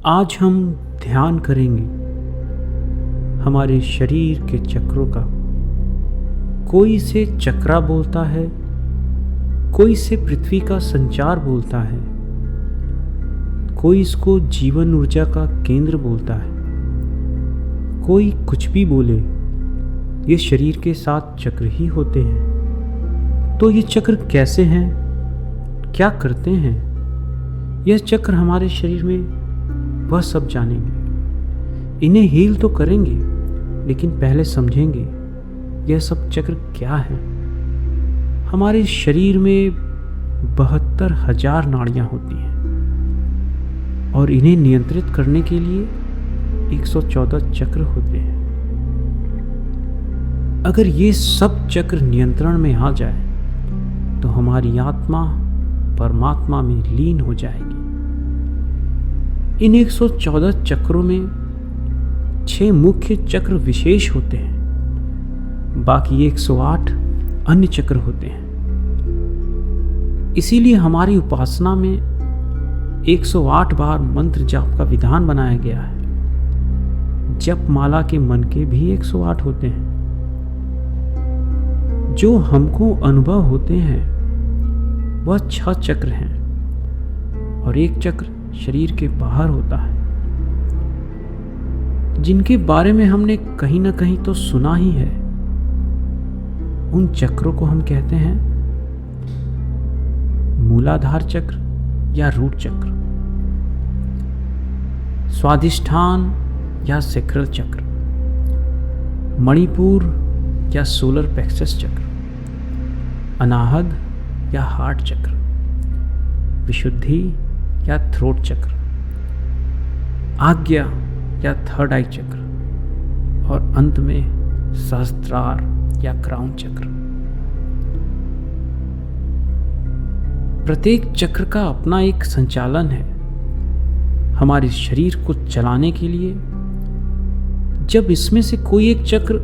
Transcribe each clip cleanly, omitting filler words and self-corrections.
आज हम ध्यान करेंगे हमारे शरीर के चक्रों का। कोई इसे चक्रा बोलता है, कोई इसे पृथ्वी का संचार बोलता है, कोई इसको जीवन ऊर्जा का केंद्र बोलता है। कोई कुछ भी बोले, ये शरीर के 7 चक्र ही होते हैं। तो ये चक्र कैसे हैं, क्या करते हैं? यह चक्र हमारे शरीर में, वह सब जानेंगे। इन्हें हील तो करेंगे, लेकिन पहले समझेंगे यह सब चक्र क्या है। हमारे शरीर में 72,000 नाड़ियां होती हैं और इन्हें नियंत्रित करने के लिए 114 चक्र होते हैं। अगर ये सब चक्र नियंत्रण में आ जाए तो हमारी आत्मा परमात्मा में लीन हो जाएगी। इन 114 चक्रों में 6 मुख्य चक्र विशेष होते हैं, बाकी 108 अन्य चक्र होते हैं। इसीलिए हमारी उपासना में 108 बार मंत्र जाप का विधान बनाया गया है। जप माला के मन के भी 108 होते हैं। जो हमको अनुभव होते हैं वह 6 चक्र हैं और 1 चक्र शरीर के बाहर होता है, जिनके बारे में हमने कहीं ना कहीं तो सुना ही है। उन चक्रों को हम कहते हैं मूलाधार चक्र या रूट चक्र, स्वादिष्ठान या सैक्रल चक्र, मणिपुर या सोलर प्लेक्सस चक्र, अनाहद या हार्ट चक्र, विशुद्धि या थ्रोट चक्र, आज्ञा या थर्ड आई चक्र और अंत में सहस्त्रार या क्राउन चक्र। प्रत्येक चक्र का अपना एक संचालन है। हमारे शरीर को चलाने के लिए जब इसमें से कोई एक चक्र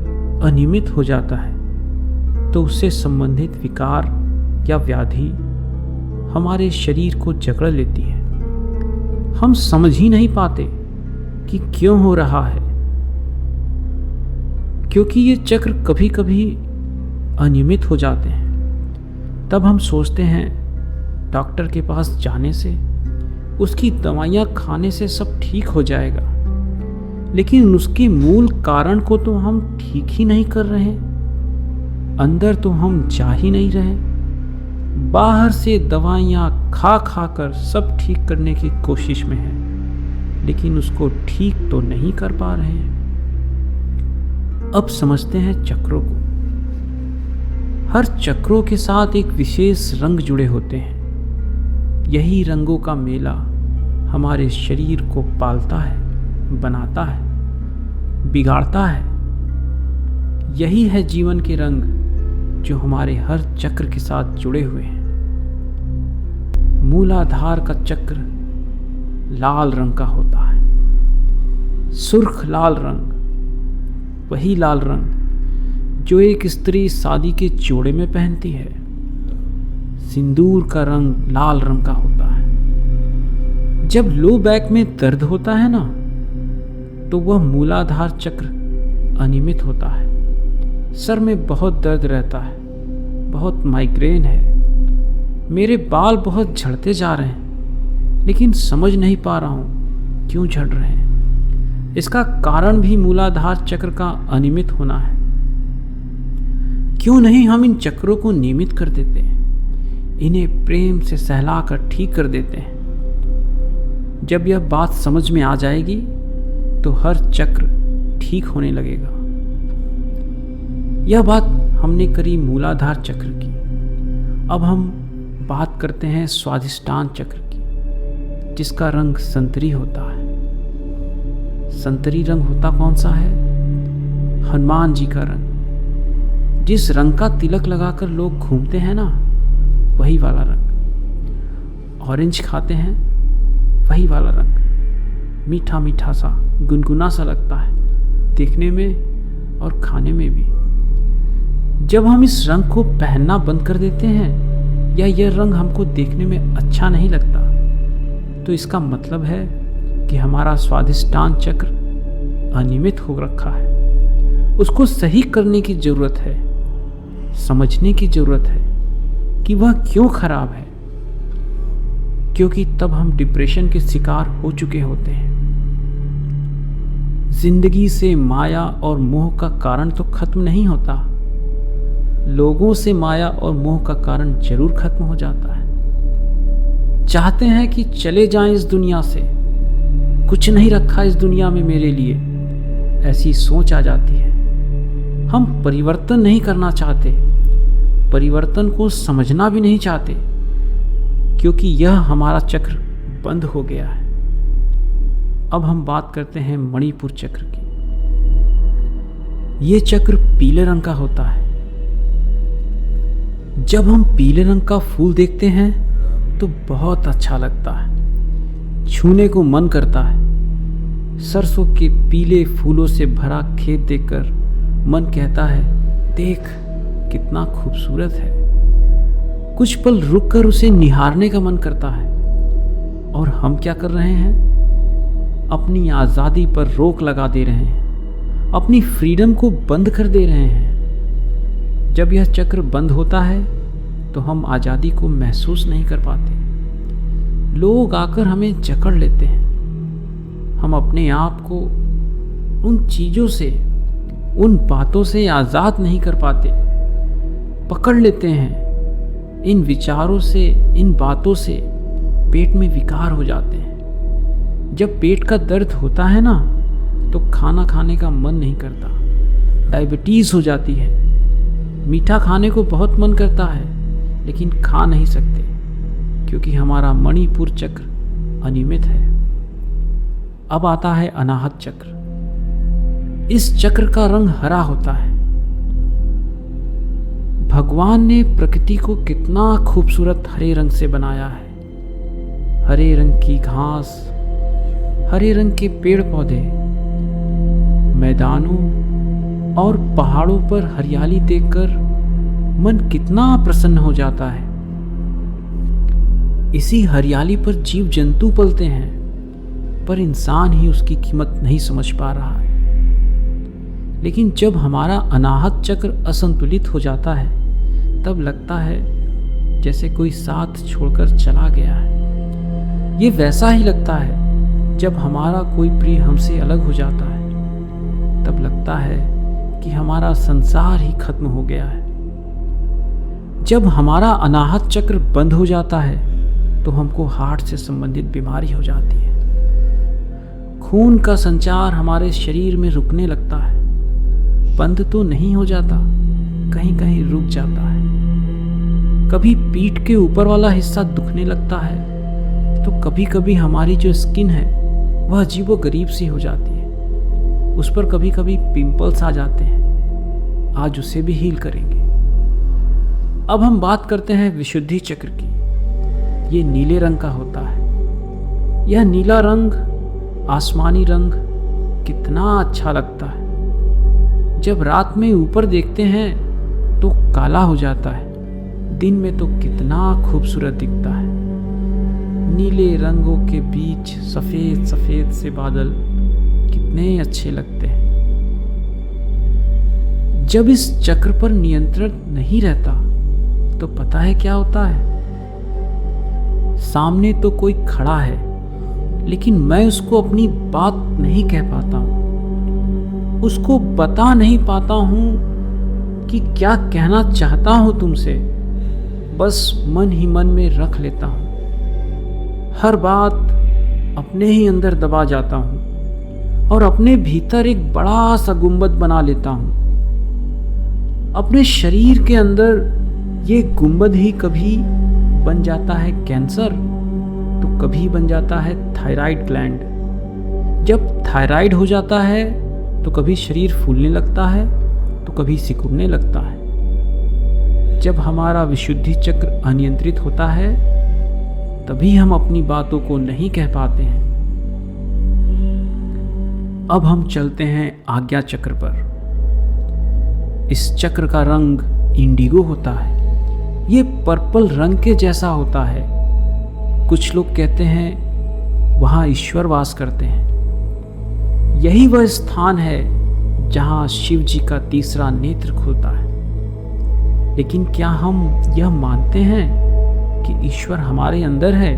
अनियमित हो जाता है तो उससे संबंधित विकार या व्याधि हमारे शरीर को जकड़ लेती है। हम समझ ही नहीं पाते कि क्यों हो रहा है, क्योंकि ये चक्र कभी कभी अनियमित हो जाते हैं। तब हम सोचते हैं डॉक्टर के पास जाने से, उसकी दवाइयाँ खाने से सब ठीक हो जाएगा, लेकिन उसके मूल कारण को तो हम ठीक ही नहीं कर रहे। अंदर तो हम जा ही नहीं रहे। बाहर से दवाइयाँ खा खा कर सब ठीक करने की कोशिश में है, लेकिन उसको ठीक तो नहीं कर पा रहे हैं। अब समझते हैं चक्रों को। हर चक्रों के साथ एक विशेष रंग जुड़े होते हैं। यही रंगों का मेला हमारे शरीर को पालता है, बनाता है, बिगाड़ता है। यही है जीवन के रंग जो हमारे हर चक्र के साथ जुड़े हुए हैं। मूलाधार का चक्र लाल रंग का होता है, सुर्ख लाल रंग, वही लाल रंग जो एक स्त्री शादी के जोड़े में पहनती है। सिंदूर का रंग लाल रंग का होता है। जब लो बैक में दर्द होता है ना, तो वह मूलाधार चक्र अनियमित होता है। सर में बहुत दर्द रहता है, बहुत माइग्रेन है, मेरे बाल बहुत झड़ते जा रहे हैं, लेकिन समझ नहीं पा रहा हूँ क्यों झड़ रहे हैं। इसका कारण भी मूलाधार चक्र का अनियमित होना है। क्यों नहीं हम इन चक्रों को नियमित कर देते हैं, इन्हें प्रेम से सहलाकर ठीक कर देते हैं। जब यह बात समझ में आ जाएगी तो हर चक्र ठीक होने लगेगा। यह बात हमने करी मूलाधार चक्र की। अब हम बात करते हैं स्वादिष्ठान चक्र की, जिसका रंग संतरी होता है। संतरी रंग होता कौन सा है? हनुमान जी का रंग। जिस रंग का तिलक लगाकर लोग घूमते हैं ना, वही वाला रंग। ऑरेंज खाते हैं, वही वाला रंग। मीठा मीठा सा, गुनगुना सा लगता है देखने में और खाने में भी। जब हम इस रंग को पहनना बंद कर देते हैं या यह रंग हमको देखने में अच्छा नहीं लगता, तो इसका मतलब है क्योंकि हमारा स्वाधिष्ठान चक्र अनियमित हो रखा है। उसको सही करने की जरूरत है, समझने की जरूरत है कि वह क्यों खराब है, क्योंकि तब हम डिप्रेशन के शिकार हो चुके होते हैं। जिंदगी से माया और मोह का कारण तो खत्म नहीं होता, लोगों से माया और मोह का कारण जरूर खत्म हो जाता है। चाहते हैं कि चले जाएं इस दुनिया से, कुछ नहीं रखा इस दुनिया में मेरे लिए, ऐसी सोच आ जाती है। हम परिवर्तन नहीं करना चाहते, परिवर्तन को समझना भी नहीं चाहते, क्योंकि यह हमारा चक्र बंद हो गया है। अब हम बात करते हैं मणिपुर चक्र की। ये चक्र पीले रंग का होता है। जब हम पीले रंग का फूल देखते हैं तो बहुत अच्छा लगता है, छूने को मन करता है। सरसों के पीले फूलों से भरा खेत देखकर मन कहता है, देख कितना खूबसूरत है। कुछ पल रुककर उसे निहारने का मन करता है। और हम क्या कर रहे हैं? अपनी आज़ादी पर रोक लगा दे रहे हैं, अपनी फ्रीडम को बंद कर दे रहे हैं। जब यह चक्र बंद होता है तो हम आज़ादी को महसूस नहीं कर पाते। लोग आकर हमें जकड़ लेते हैं। हम अपने आप को उन चीज़ों से, उन बातों से आज़ाद नहीं कर पाते, पकड़ लेते हैं। इन विचारों से, इन बातों से पेट में विकार हो जाते हैं। जब पेट का दर्द होता है ना, तो खाना खाने का मन नहीं करता, डायबिटीज़ हो जाती है। मीठा खाने को बहुत मन करता है, लेकिन खा नहीं सकते, क्योंकि हमारा मणिपुर चक्र अनियमित है। अब आता है अनाहत चक्र। इस चक्र का रंग हरा होता है। भगवान ने प्रकृति को कितना खूबसूरत हरे रंग से बनाया है। हरे रंग की घास, हरे रंग के पेड़ पौधे, मैदानों और पहाड़ों पर हरियाली देखकर मन कितना प्रसन्न हो जाता है। इसी हरियाली पर जीव जंतु पलते हैं, पर इंसान ही उसकी कीमत नहीं समझ पा रहा है। लेकिन जब हमारा अनाहत चक्र असंतुलित हो जाता है, तब लगता है जैसे कोई साथ छोड़कर चला गया है। ये वैसा ही लगता है जब हमारा कोई प्रिय हमसे अलग हो जाता है। तब लगता है कि हमारा संसार ही खत्म हो गया है। जब हमारा अनाहत चक्र बंद हो जाता है तो हमको हार्ट से संबंधित बीमारी हो जाती है। खून का संचार हमारे शरीर में रुकने लगता है। बंद तो नहीं हो जाता, कहीं कहीं रुक जाता है। कभी पीठ के ऊपर वाला हिस्सा दुखने लगता है, तो कभी कभी हमारी जो स्किन है वह अजीबोगरीब सी हो जाती है। उस पर कभी कभी पिंपल्स आ जाते हैं। आज उसे भी हील करेंगे। अब हम बात करते हैं विशुद्धि चक्र की। ये नीले रंग का होता है। यह नीला रंग, आसमानी रंग कितना अच्छा लगता है। जब रात में ऊपर देखते हैं तो काला हो जाता है, दिन में तो कितना खूबसूरत दिखता है। नीले रंगों के बीच सफेद सफेद से बादल कितने अच्छे लगते हैं। जब इस चक्र पर नियंत्रण नहीं रहता तो पता है क्या होता है? सामने तो कोई खड़ा है, लेकिन मैं उसको अपनी बात नहीं कह पाता हूं, उसको बता नहीं पाता हूं कि क्या कहना चाहता हूं तुमसे। बस मन ही मन में रख लेता हूं। हर बात अपने ही अंदर दबा जाता हूं और अपने भीतर एक बड़ा सा गुंबद बना लेता हूं। अपने शरीर के अंदर ये गुंबद ही कभी बन जाता है कैंसर, तो कभी बन जाता है थायराइड ग्लैंड। जब थायराइड हो जाता है तो कभी शरीर फूलने लगता है, तो कभी सिकुड़ने लगता है। जब हमारा विशुद्धि चक्र अनियंत्रित होता है, तभी हम अपनी बातों को नहीं कह पाते हैं। अब हम चलते हैं आज्ञा चक्र पर। इस चक्र का रंग इंडिगो होता है। ये पर्पल रंग के जैसा होता है। कुछ लोग कहते हैं वहाँ ईश्वर वास करते हैं। यही वह स्थान है जहाँ शिव जी का तीसरा नेत्र खुलता है। लेकिन क्या हम यह मानते हैं कि ईश्वर हमारे अंदर है?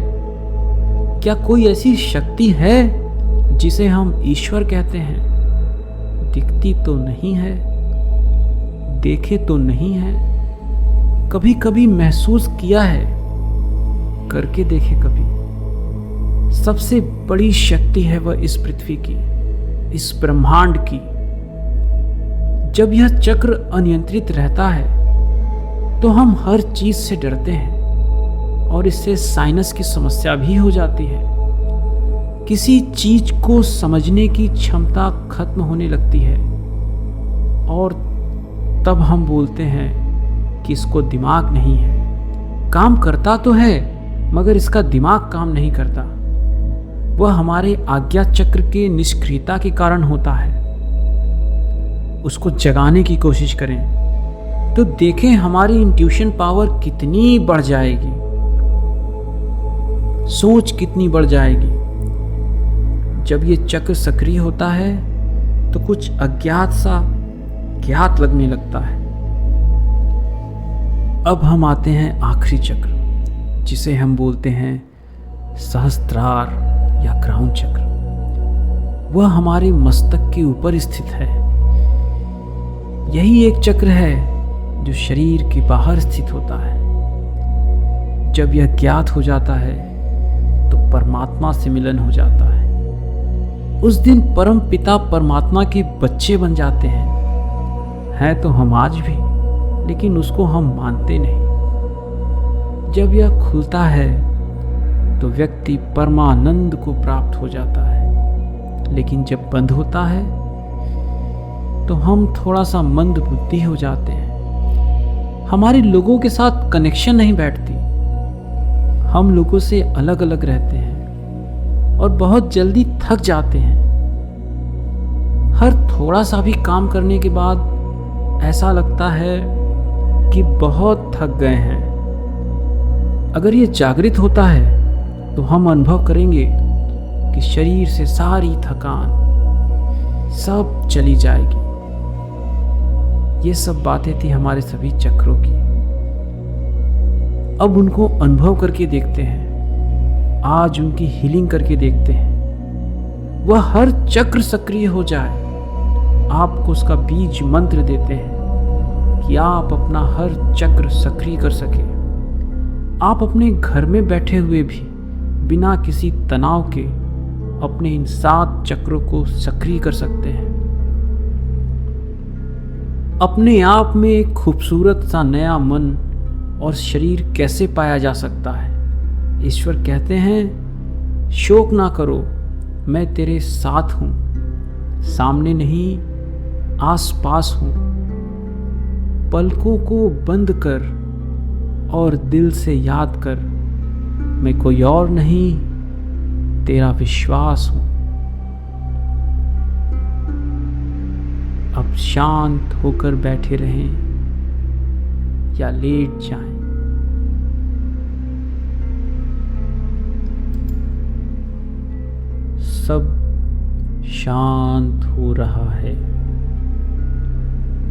क्या कोई ऐसी शक्ति है जिसे हम ईश्वर कहते हैं? दिखती तो नहीं है, देखे तो नहीं है, कभी कभी महसूस किया है, करके देखे कभी। सबसे बड़ी शक्ति है वह इस पृथ्वी की, इस ब्रह्मांड की। जब यह चक्र अनियंत्रित रहता है तो हम हर चीज से डरते हैं और इससे साइनस की समस्या भी हो जाती है। किसी चीज को समझने की क्षमता खत्म होने लगती है और तब हम बोलते हैं कि इसको दिमाग नहीं है। काम करता तो है मगर इसका दिमाग काम नहीं करता। वह हमारे आज्ञा चक्र के निष्क्रियता के कारण होता है। उसको जगाने की कोशिश करें तो देखें हमारी इंट्यूशन पावर कितनी बढ़ जाएगी, सोच कितनी बढ़ जाएगी। जब ये चक्र सक्रिय होता है तो कुछ अज्ञात सा ज्ञात लगने लगता है। अब हम आते हैं आखिरी चक्र, जिसे हम बोलते हैं सहस्त्रार या क्राउन चक्र। वह हमारे मस्तक के ऊपर स्थित है। यही एक चक्र है जो शरीर के बाहर स्थित होता है। जब यह ज्ञात हो जाता है तो परमात्मा से मिलन हो जाता है। उस दिन परम पिता परमात्मा के बच्चे बन जाते हैं तो हम आज भी, लेकिन उसको हम मानते नहीं। जब यह खुलता है तो व्यक्ति परमानंद को प्राप्त हो जाता है, लेकिन जब बंद होता है तो हम थोड़ा सा मंद बुद्धि हो जाते हैं। हमारे लोगों के साथ कनेक्शन नहीं बैठती। हम लोगों से अलग अलग रहते हैं और बहुत जल्दी थक जाते हैं। हर थोड़ा सा भी काम करने के बाद ऐसा लगता है कि बहुत थक गए हैं। अगर ये जागृत होता है तो हम अनुभव करेंगे कि शरीर से सारी थकान सब चली जाएगी। ये सब बातें थी हमारे सभी चक्रों की। अब उनको अनुभव करके देखते हैं। आज उनकी हीलिंग करके देखते हैं। वह हर चक्र सक्रिय हो जाए। आपको उसका बीज मंत्र देते हैं कि आप अपना हर चक्र सक्रिय कर सके। आप अपने घर में बैठे हुए भी बिना किसी तनाव के अपने इन 7 चक्रों को सक्रिय कर सकते हैं। अपने आप में एक खूबसूरत सा नया मन और शरीर कैसे पाया जा सकता है? ईश्वर कहते हैं, शोक ना करो, मैं तेरे साथ हूँ, सामने नहीं आस पास हूँ। पलकों को बंद कर और दिल से याद कर, मैं कोई और नहीं, तेरा विश्वास हूँ। अब शांत होकर बैठे रहें या लेट जाएं। सब शांत हो रहा है।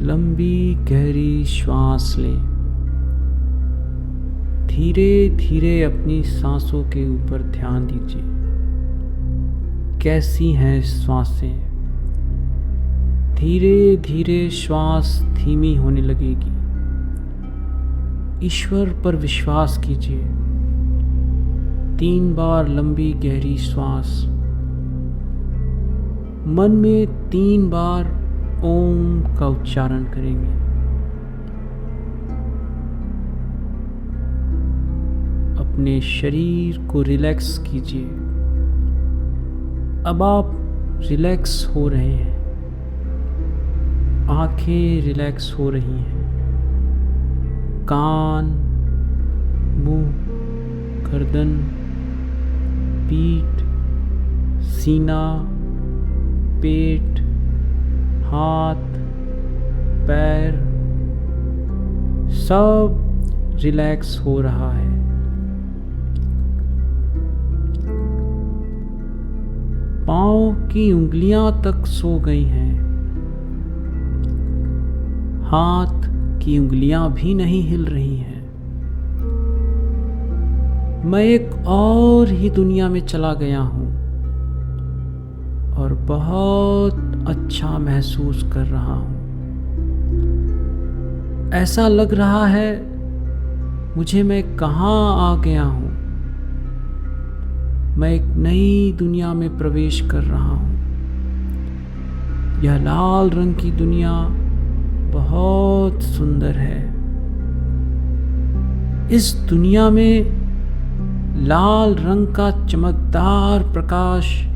लंबी गहरी श्वास लें। धीरे धीरे अपनी सांसों के ऊपर ध्यान दीजिए। कैसी हैं श्वासें? धीरे धीरे श्वास धीमी होने लगेगी। ईश्वर पर विश्वास कीजिए। 3 बार लंबी गहरी श्वास। मन में 3 बार ओम का उच्चारण करेंगे। अपने शरीर को रिलैक्स कीजिए। अब आप रिलैक्स हो रहे हैं। आंखें रिलैक्स हो रही हैं। कान, मुंह, गर्दन, पीठ, सीना, पेट, हाथ, पैर सब रिलैक्स हो रहा है। पांव की उंगलियां तक सो गई हैं। हाथ की उंगलियां भी नहीं हिल रही हैं। मैं एक और ही दुनिया में चला गया हूं और बहुत अच्छा महसूस कर रहा हूं। ऐसा लग रहा है मुझे मैं कहाँ आ गया हूं। मैं एक नई दुनिया में प्रवेश कर रहा हूं। यह लाल रंग की दुनिया बहुत सुंदर है। इस दुनिया में लाल रंग का चमकदार प्रकाश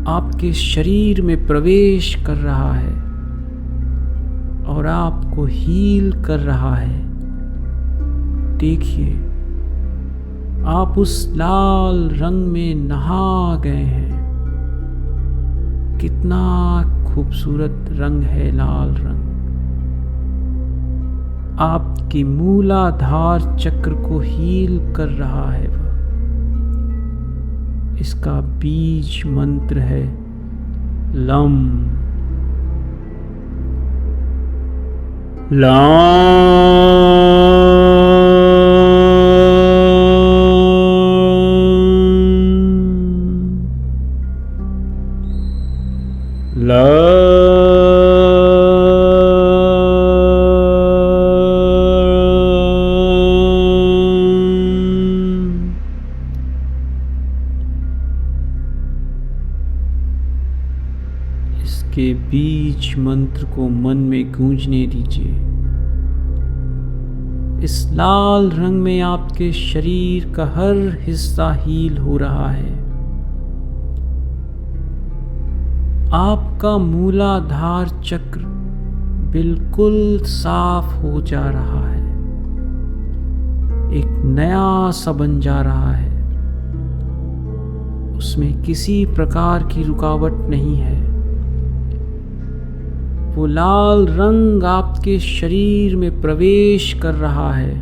आपके शरीर में प्रवेश कर रहा है और आपको हील कर रहा है। देखिए, आप उस लाल रंग में नहा गए हैं। कितना खूबसूरत रंग है लाल रंग। आपकी मूलाधार चक्र को हील कर रहा है वह। इसका बीज मंत्र है लम। इसके बीज मंत्र को मन में गूंजने दीजिए। इस लाल रंग में आपके शरीर का हर हिस्सा हील हो रहा है। आपका मूलाधार चक्र बिल्कुल साफ हो जा रहा है। एक नया सा बन जा रहा है। उसमें किसी प्रकार की रुकावट नहीं है। वो लाल रंग आपके शरीर में प्रवेश कर रहा है।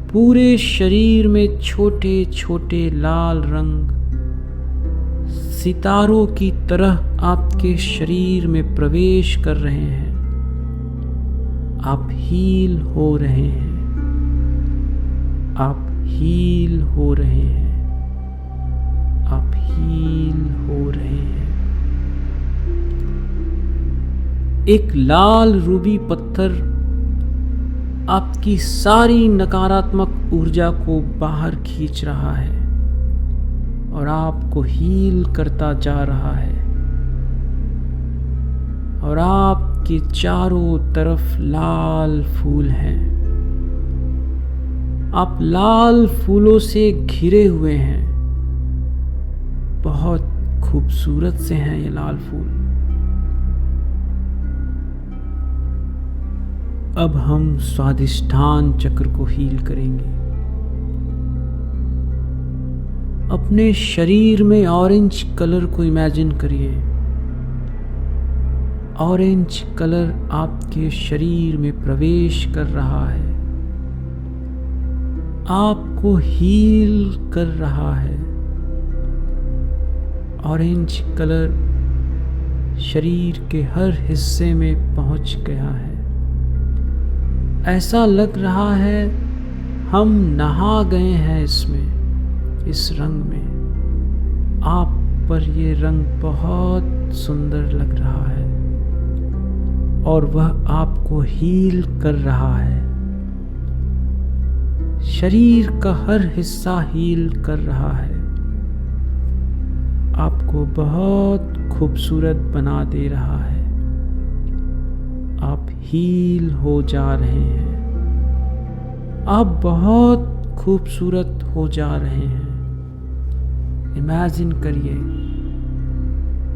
पूरे शरीर में छोटे छोटे लाल रंग सितारों की तरह आपके शरीर में प्रवेश कर रहे हैं। आप हील हो रहे हैं। आप हील हो रहे हैं। आप हील हो रहे हैं। एक लाल रूबी पत्थर आपकी सारी नकारात्मक ऊर्जा को बाहर खींच रहा है और आपको हील करता जा रहा है। और आपके चारों तरफ लाल फूल हैं। आप लाल फूलों से घिरे हुए हैं। बहुत खूबसूरत से हैं ये लाल फूल। अब हम स्वादिष्ठान चक्र को हील करेंगे। अपने शरीर में ऑरेंज कलर को इमेजिन करिए। ऑरेंज कलर आपके शरीर में प्रवेश कर रहा है। आपको हील कर रहा है। ऑरेंज कलर शरीर के हर हिस्से में पहुंच गया है। ऐसा लग रहा है हम नहा गए हैं इसमें, इस रंग में। आप पर ये रंग बहुत सुंदर लग रहा है और वह आपको हील कर रहा है। शरीर का हर हिस्सा हील कर रहा है। आपको बहुत खूबसूरत बना दे रहा है। आप हील हो जा रहे हैं। आप बहुत खूबसूरत हो जा रहे हैं। इमेजिन करिए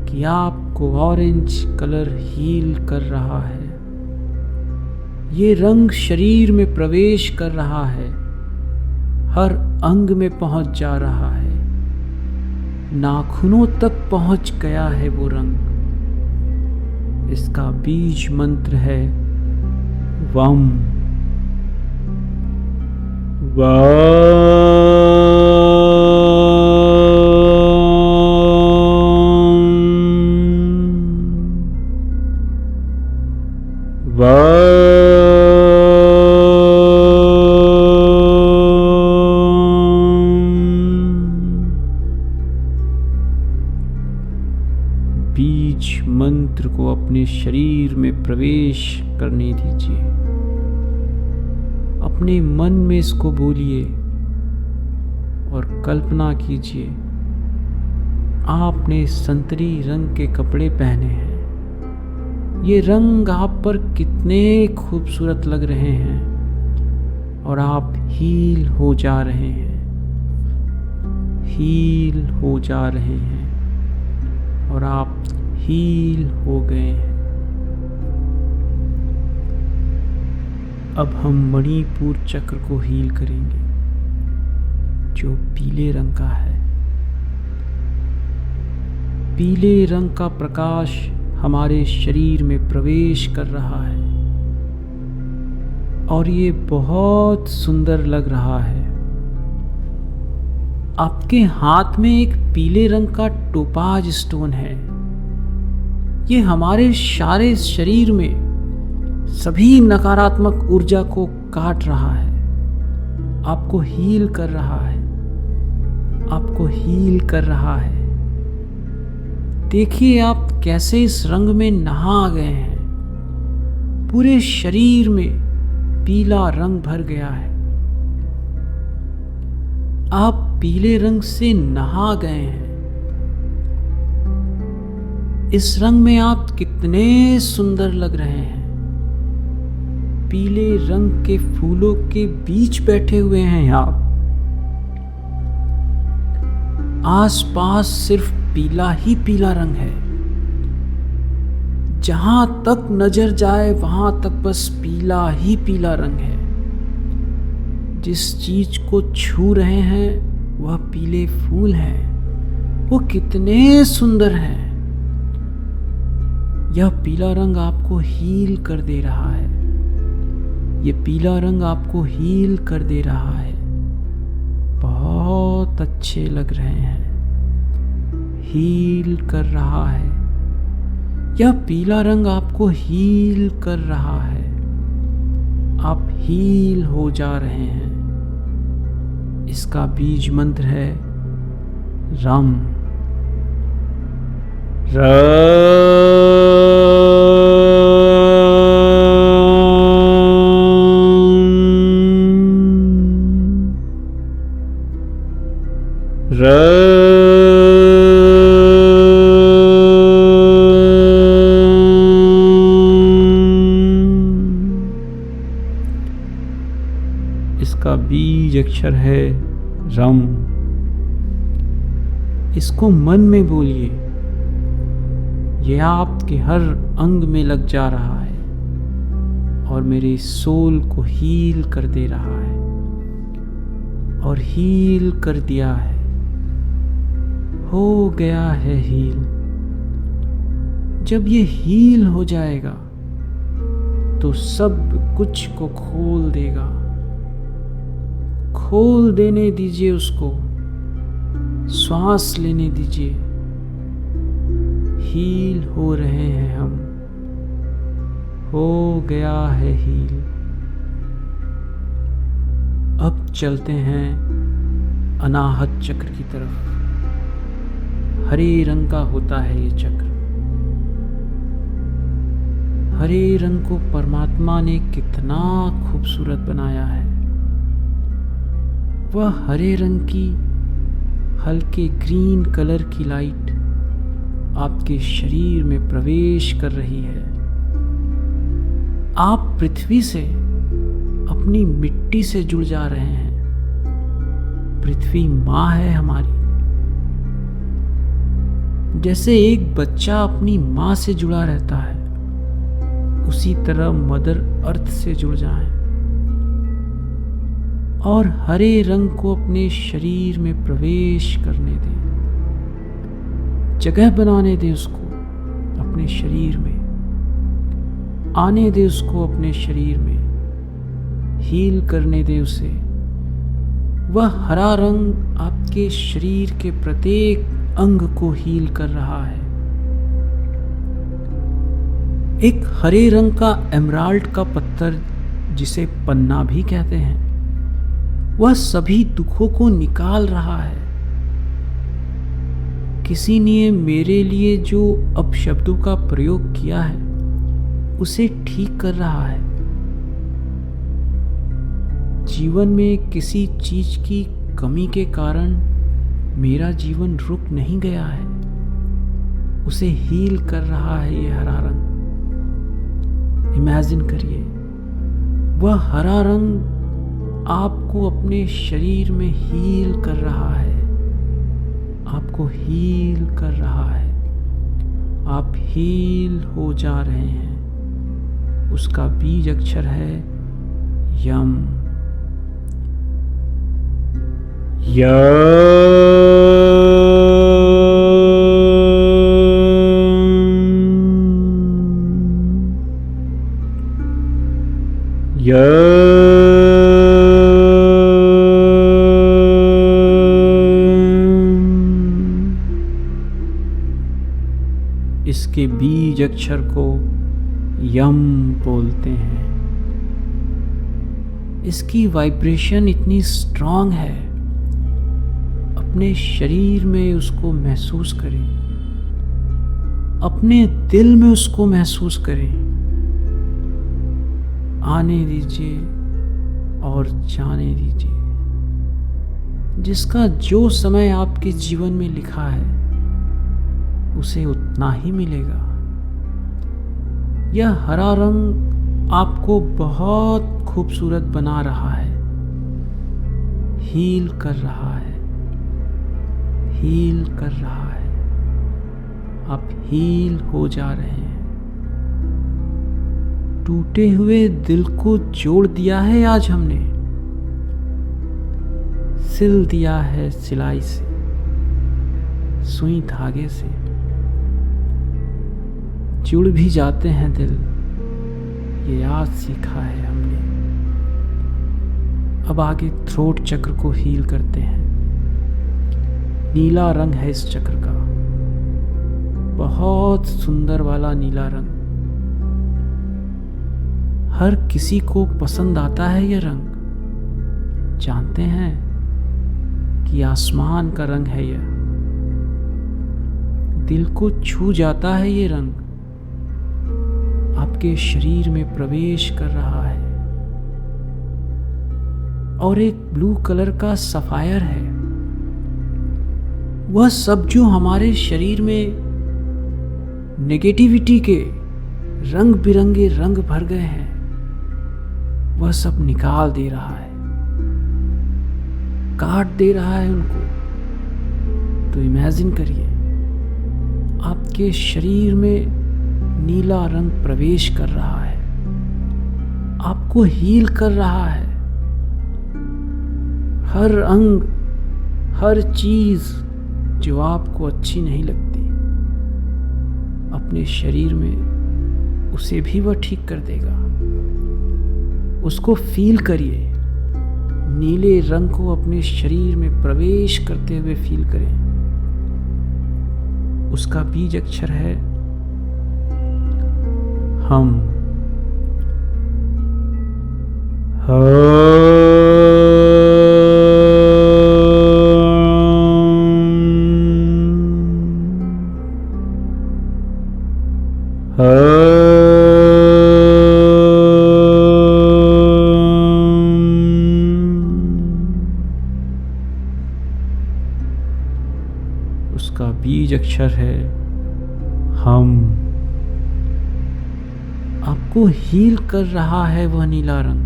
कि आपको ऑरेंज कलर हील कर रहा है। ये रंग शरीर में प्रवेश कर रहा है। हर अंग में पहुंच जा रहा है। नाखूनों तक पहुंच गया है वो रंग। इसका बीज मंत्र है वम। वम। अपने शरीर में प्रवेश करने दीजिए। अपने मन में इसको बोलिए और कल्पना कीजिए आपने संतरी रंग के कपड़े पहने हैं। ये रंग आप पर कितने खूबसूरत लग रहे हैं और आप हील हो जा रहे हैं, हील हो जा रहे हैं और आप हील हो गए हैं। अब हम मणिपुर चक्र को हील करेंगे जो पीले रंग का है। पीले रंग का प्रकाश हमारे शरीर में प्रवेश कर रहा है और ये बहुत सुंदर लग रहा है। आपके हाथ में एक पीले रंग का टोपाज स्टोन है। ये हमारे सारे शरीर में सभी नकारात्मक ऊर्जा को काट रहा है, आपको हील कर रहा है, आपको हील कर रहा है। देखिए आप कैसे इस रंग में नहा गए हैं। पूरे शरीर में पीला रंग भर गया है। आप पीले रंग से नहा गए हैं। इस रंग में आप कितने सुंदर लग रहे हैं। पीले रंग के फूलों के बीच बैठे हुए हैं आप। आसपास सिर्फ पीला ही पीला रंग है। जहां तक नजर जाए वहां तक बस पीला ही पीला रंग है। जिस चीज को छू रहे हैं वह पीले फूल हैं। वो कितने सुंदर हैं। यह पीला रंग आपको हील कर दे रहा है। ये पीला रंग आपको हील कर दे रहा है। बहुत अच्छे लग रहे हैं। हील कर रहा है। यह पीला रंग आपको हील कर रहा है। आप हील हो जा रहे हैं। इसका बीज मंत्र है रम। इसका बीज अक्षर है रम। इसको मन में बोलिए। यह आपके हर अंग में लग जा रहा है और मेरे सोल को हील कर दे रहा है और हील कर दिया है। हो गया है हील। जब ये हील हो जाएगा तो सब कुछ को खोल देगा। खोल देने दीजिए उसको। श्वास लेने दीजिए। हील हो रहे हैं हम। हो गया है हील। अब चलते हैं अनाहत चक्र की तरफ। हरे रंग का होता है ये चक्र। हरे रंग को परमात्मा ने कितना खूबसूरत बनाया है। वह हरे रंग की हल्के ग्रीन कलर की लाइट आपके शरीर में प्रवेश कर रही है। आप पृथ्वी से, अपनी मिट्टी से जुड़ जा रहे हैं। पृथ्वी माँ है हमारी। जैसे एक बच्चा अपनी माँ से जुड़ा रहता है, उसी तरह मदर अर्थ से जुड़ जाएं और हरे रंग को अपने शरीर में प्रवेश करने दें। जगह बनाने दें उसको अपने शरीर में। आने दें उसको अपने शरीर में। हील करने दें उसे। वह हरा रंग आपके शरीर के प्रत्येक अंग को हील कर रहा है। एक हरे रंग का एमराल्ड का पत्थर, जिसे पन्ना भी कहते हैं, वह सभी दुखों को निकाल रहा है। किसी ने मेरे लिए जो अपशब्दों का प्रयोग किया है उसे ठीक कर रहा है। जीवन में किसी चीज की कमी के कारण मेरा जीवन रुक नहीं गया है, उसे हील कर रहा है ये हरा रंग। इमेजिन करिए, वह हरा रंग आपको अपने शरीर में हील कर रहा है, आपको हील कर रहा है। आप हील हो जा रहे हैं। उसका बीज अक्षर है यम। इसके बीज अक्षर को यम बोलते हैं। इसकी वाइब्रेशन इतनी स्ट्रांग है, अपने शरीर में उसको महसूस करें, अपने दिल में उसको महसूस करें। आने दीजिए और जाने दीजिए। जिसका जो समय आपके जीवन में लिखा है उसे उतना ही मिलेगा। यह हरा रंग आपको बहुत खूबसूरत बना रहा है, हील कर रहा है, हील कर रहा है। आप हील हो जा रहे हैं। टूटे हुए दिल को जोड़ दिया है आज हमने, सिल दिया है सिलाई से, सुई धागे से। जुड़ भी जाते हैं दिल, ये आज सीखा है हमने। अब आगे थ्रोट चक्र को हील करते हैं। नीला रंग है इस चक्र का, बहुत सुंदर वाला नीला रंग। हर किसी को पसंद आता है यह रंग। जानते हैं कि आसमान का रंग है यह। दिल को छू जाता है ये रंग, आपके शरीर में प्रवेश कर रहा है। और एक ब्लू कलर का सफायर है, वह सब जो हमारे शरीर में नेगेटिविटी के रंग बिरंगे रंग भर गए हैं, वह सब निकाल दे रहा है, काट दे रहा है उनको। तो इमेजिन करिए, आपके शरीर में नीला रंग प्रवेश कर रहा है, आपको हील कर रहा है। हर अंग, हर चीज जो आपको अच्छी नहीं लगती अपने शरीर में, उसे भी वह ठीक कर देगा। उसको फील करिए, नीले रंग को अपने शरीर में प्रवेश करते हुए फील करें। उसका बीज अक्षर है हम। उसका बीज अक्षर है हम। आपको हील कर रहा है वह नीला रंग।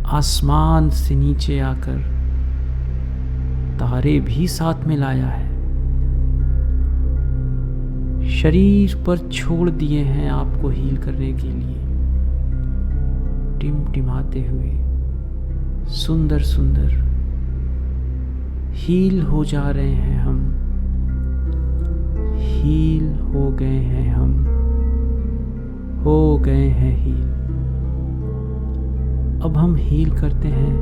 आसमान से नीचे आकर तारे भी साथ में लाया है। शरीर पर छोड़ दिए हैं आपको हील करने के लिए। टिमटिमाते हुए सुंदर सुंदर हील हो जा रहे हैं हम। हील हो गए हैं हम, हो गए हैं हील। अब हम हील करते हैं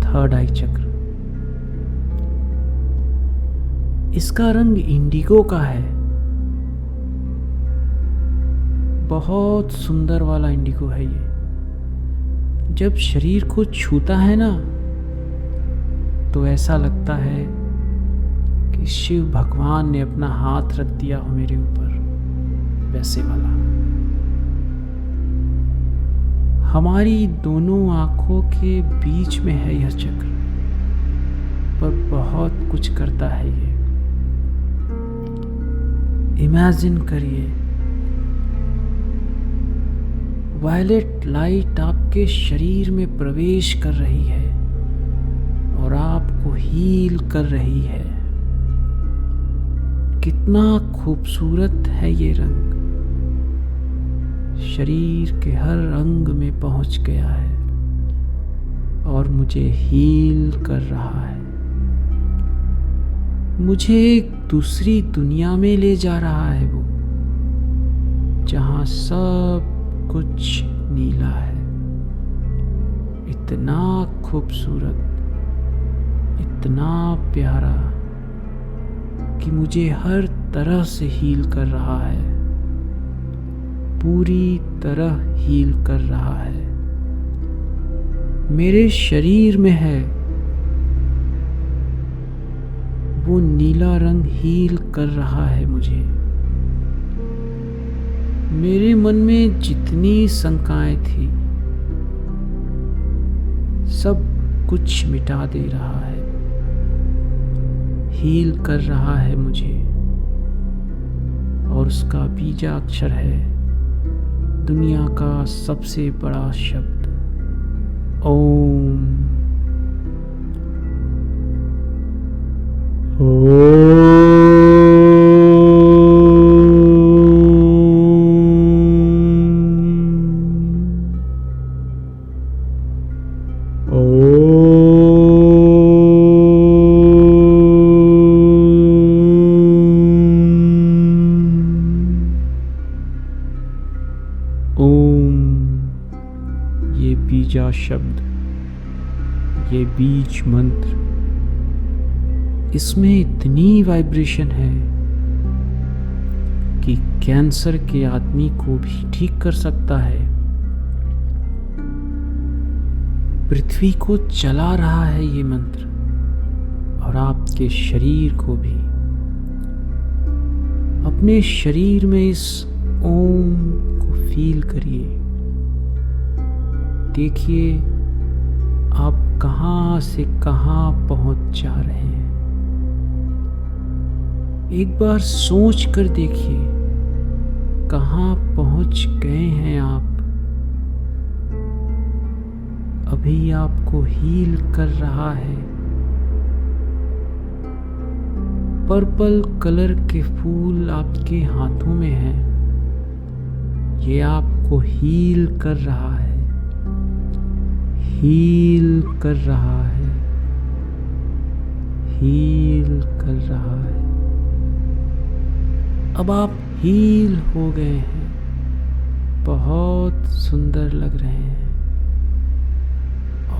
थर्ड आई चक्र। इसका रंग इंडिगो का है, बहुत सुंदर वाला इंडिगो है ये। जब शरीर को छूता है ना, तो ऐसा लगता है कि कि शिव भगवान ने अपना हाथ रख दिया हो मेरे ऊपर, वैसे वाला। हमारी दोनों आंखों के बीच में है यह चक्र, पर बहुत कुछ करता है ये। इमेजिन करिए, वायलेट लाइट आपके शरीर में प्रवेश कर रही है और आपको हील कर रही है। कितना खूबसूरत है ये रंग, शरीर के हर अंग में पहुंच गया है और मुझे हील कर रहा है। मुझे एक दूसरी दुनिया में ले जा रहा है वो, जहां सब कुछ नीला है। इतना खूबसूरत, इतना प्यारा कि मुझे हर तरह से हील कर रहा है, पूरी तरह हील कर रहा है। मेरे शरीर में है वो नीला रंग, हील कर रहा है मुझे। मेरे मन में जितनी शंकाएं थी सब कुछ मिटा दे रहा है, हील कर रहा है मुझे। और उसका बीजाक्षर है दुनिया का सबसे बड़ा शब्द, ओम। ये बीजा शब्द, ये बीज मंत्र, इसमें इतनी वाइब्रेशन है कि कैंसर के आदमी को भी ठीक कर सकता है। पृथ्वी को चला रहा है ये मंत्र, और आपके शरीर को भी। अपने शरीर में इस ओम को फील करिए। देखिए आप कहां से कहां पहुंच जा रहे हैं। एक बार सोच कर देखिए कहां पहुंच गए हैं आप। अभी आपको हील कर रहा है। पर्पल कलर के फूल आपके हाथों में हैं। ये आपको हील कर रहा है, हील कर रहा है, हील कर रहा है। अब आप हील हो गए हैं, बहुत सुंदर लग रहे हैं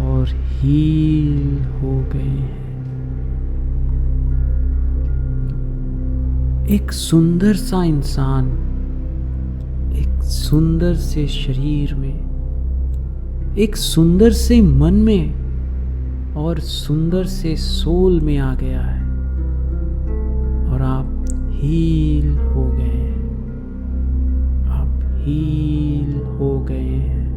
और हील हो गए हैं। एक सुंदर सा इंसान एक सुंदर से शरीर में, एक सुंदर से मन में और सुंदर से सोल में आ गया है और आप हील हो गए हैं। आप हील हो गए हैं।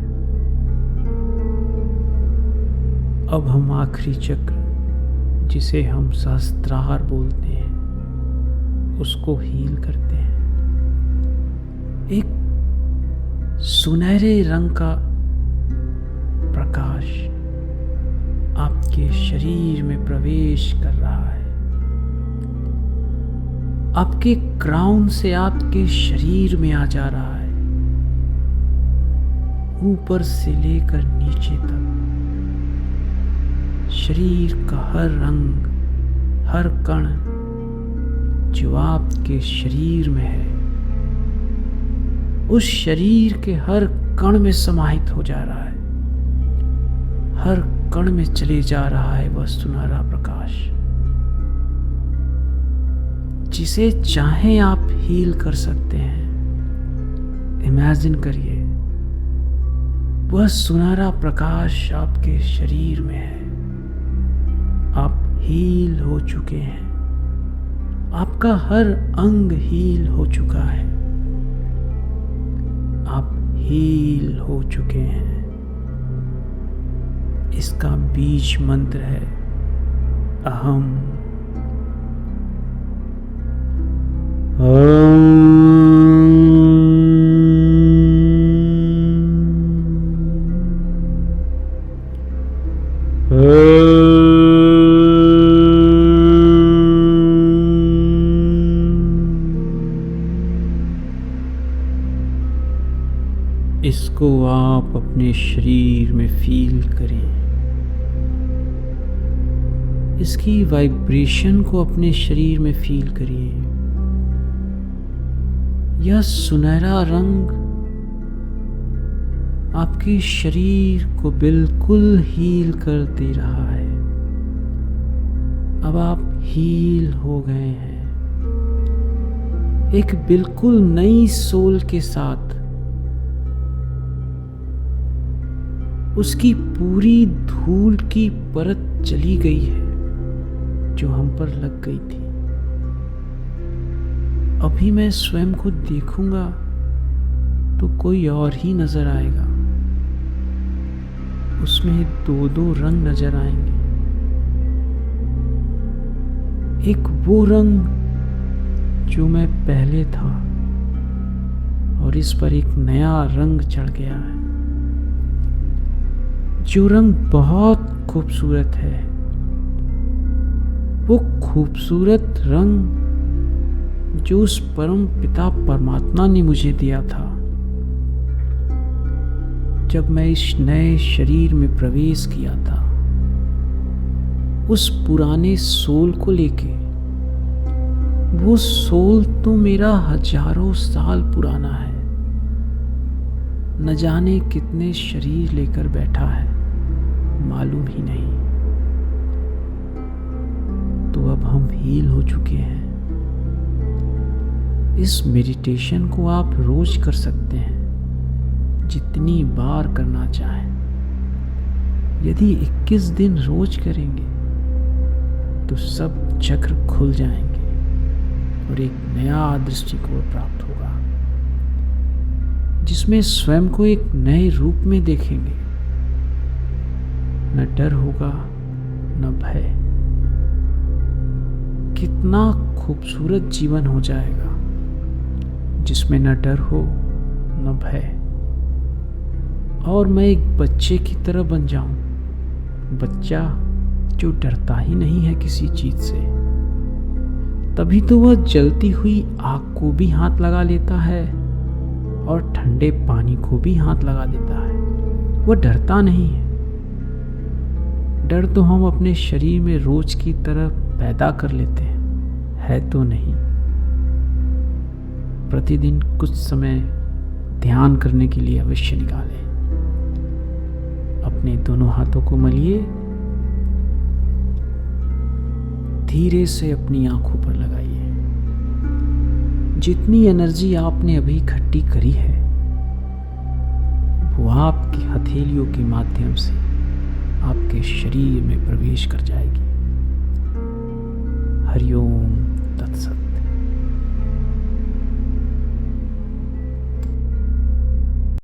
अब हम आखिरी चक्र, जिसे हम सहस्त्रार बोलते हैं, उसको हील करते हैं। एक सुनहरे रंग का प्रकाश आपके शरीर में प्रवेश कर रहा है। आपके क्राउन से आपके शरीर में आ जा रहा है, ऊपर से लेकर नीचे तक। शरीर का हर अंग, हर कण जो आपके शरीर में है, उस शरीर के हर कण में समाहित हो जा रहा है। हर कण में चले जा रहा है वह सुनहरा प्रकाश, जिसे चाहे आप हील कर सकते हैं। इमेजिन करिए वह सुनहरा प्रकाश आपके शरीर में है। आप हील हो चुके हैं आपका हर अंग हील हो चुका है। आप हील हो चुके हैं। इसका बीज मंत्र है अहम। इसको आप अपने शरीर में फील करें। इसकी वाइब्रेशन को अपने शरीर में फील करिए। यह सुनहरा रंग आपके शरीर को बिल्कुल हील कर दे रहा है। अब आप हील हो गए हैं, एक बिल्कुल नई सोल के साथ। उसकी पूरी धूल की परत चली गई है जो हम पर लग गई थी। अभी मैं स्वयं को देखूंगा तो कोई और ही नजर आएगा। उसमें दो दो रंग नजर आएंगे। एक वो रंग जो मैं पहले था और इस पर एक नया रंग चढ़ गया है, जो रंग बहुत खूबसूरत है। वो खूबसूरत रंग जो उस परम पिता परमात्मा ने मुझे दिया था जब मैं इस नए शरीर में प्रवेश किया था। उस पुराने सोल को लेके, वो सोल तो मेरा हजारों साल पुराना है, न जाने कितने शरीर लेकर बैठा है, मालूम ही नहीं। तो अब हम हील हो चुके हैं। इस मेडिटेशन को आप रोज कर सकते हैं, जितनी बार करना चाहें। यदि 21 दिन रोज करेंगे तो सब चक्र खुल जाएंगे और एक नया दृष्टिकोण प्राप्त होगा, जिसमें स्वयं को एक नए रूप में देखेंगे। न डर होगा न भय। कितना खूबसूरत जीवन हो जाएगा जिसमें न डर हो न भय। और मैं एक बच्चे की तरह बन जाऊं, बच्चा जो डरता ही नहीं है किसी चीज से। तभी तो वह जलती हुई आग को भी हाथ लगा लेता है और ठंडे पानी को भी हाथ लगा देता है। वह डरता नहीं है। डर तो हम अपने शरीर में रोज की तरह पैदा कर लेते हैं, है तो नहीं। प्रतिदिन कुछ समय ध्यान करने के लिए अवश्य निकालें। अपने दोनों हाथों को मलिए, धीरे से अपनी आंखों पर लगाइए। जितनी एनर्जी आपने अभी इकट्ठी करी है वो आपकी हथेलियों के माध्यम से आपके शरीर में प्रवेश कर जाएगी।